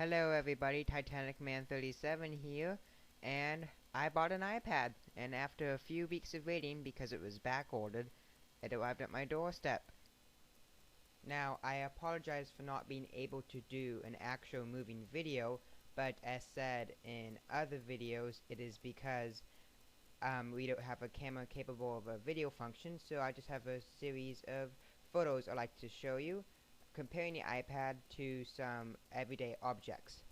Hello everybody, Titanic Man 37 here, and I bought an iPad, and after a few weeks of waiting because it was back ordered, it arrived at my doorstep. Now, I apologize for not being able to do an actual moving video, but as said in other videos, it is because we don't have a camera capable of a video function, so I just have a series of photos I'd like to show you, comparing the iPad to some everyday objects.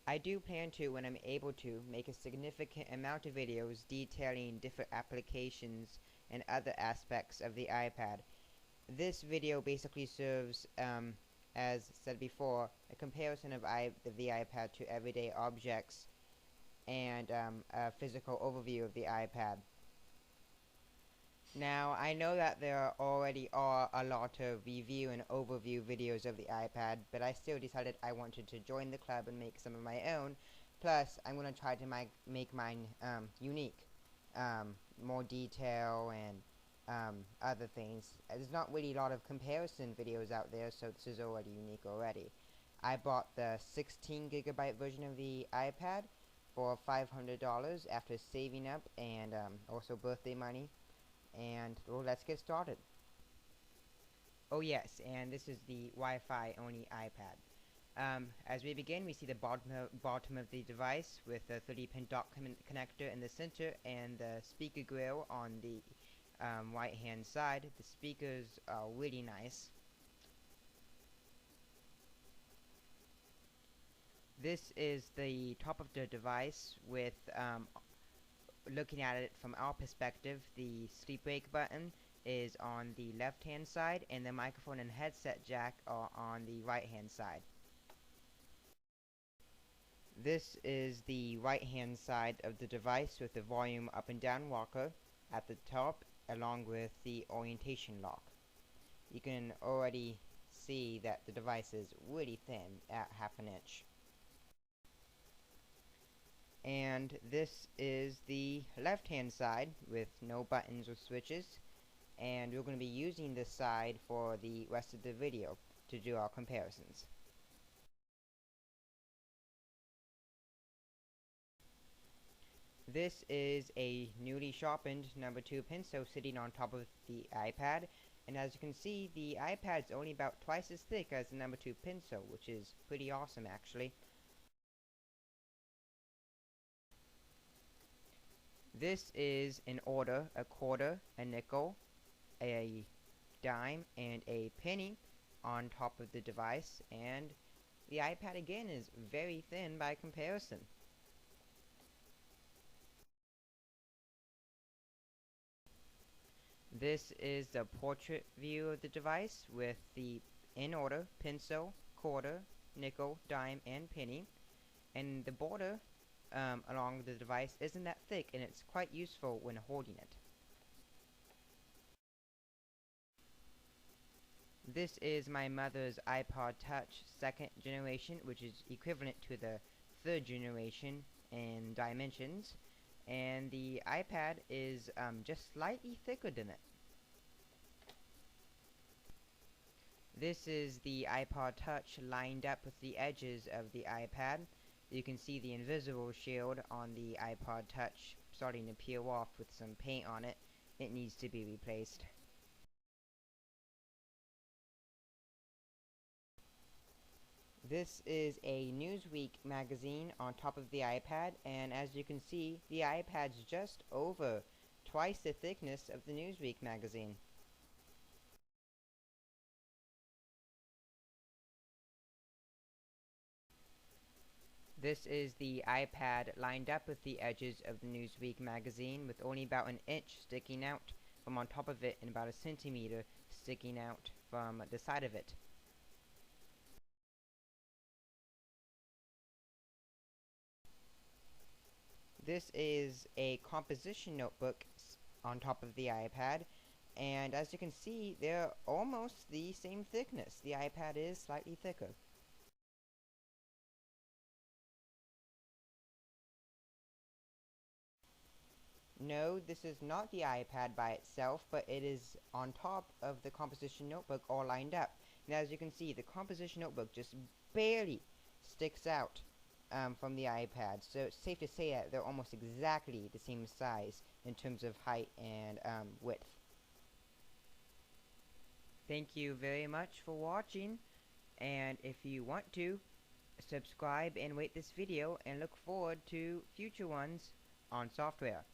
I do plan to, when I'm able to, make a significant amount of videos detailing different applications and other aspects of the iPad. This video basically serves, as said before, a comparison of the iPad to everyday objects and a physical overview of the iPad. Now, I know that there already are a lot of review and overview videos of the iPad, but I still decided I wanted to join the club and make some of my own. Plus, I'm going to try to make mine unique. More detail and other things. There's not really a lot of comparison videos out there, so this is already unique already. I bought the 16GB version of the iPad for $500 after saving up and also birthday money. And well, let's get started. Oh yes, and this is the Wi-Fi only iPad. As we begin, we see the bottom of the device with the 30-pin dock connector in the center and the speaker grill on the right hand side. The speakers are really nice. This is the top of the device with looking at it from our perspective, the sleep wake button is on the left hand side and the microphone and headset jack are on the right hand side. This is the right hand side of the device with the volume up and down rocker at the top along with the orientation lock. You can already see that the device is really thin at ½ an inch. And this is the left hand side with no buttons or switches, and we're going to be using this side for the rest of the video to do our comparisons. This is a newly sharpened number 2 pencil sitting on top of the iPad, and as you can see, the iPad's only about twice as thick as the number 2 pencil, which is pretty awesome actually. This is in order: a quarter, a nickel, a dime, and a penny on top of the device, and the iPad again is very thin by comparison. This is the portrait view of the device with the in order pencil, quarter, nickel, dime, and penny, and the border along the device isn't that thick, and it's quite useful when holding it. This is my mother's iPod Touch 2nd generation, which is equivalent to the 3rd generation in dimensions, and the iPad is just slightly thicker than it. This is the iPod Touch lined up with the edges of the iPad. You can see the invisible shield on the iPod Touch starting to peel off with some paint on it. It needs to be replaced. This is a Newsweek magazine on top of the iPad, and as you can see, the iPad's just over twice the thickness of the Newsweek magazine. This is the iPad lined up with the edges of the Newsweek magazine with only about an inch sticking out from on top of it and about a centimeter sticking out from the side of it. This is a composition notebook on top of the iPad, and as you can see, they're almost the same thickness. The iPad is slightly thicker. No, this is not the iPad by itself, but it is on top of the composition notebook all lined up. And as you can see, the composition notebook just barely sticks out from the iPad. So it's safe to say that they're almost exactly the same size in terms of height and width. Thank you very much for watching, and if you want to, subscribe and rate this video and look forward to future ones on software.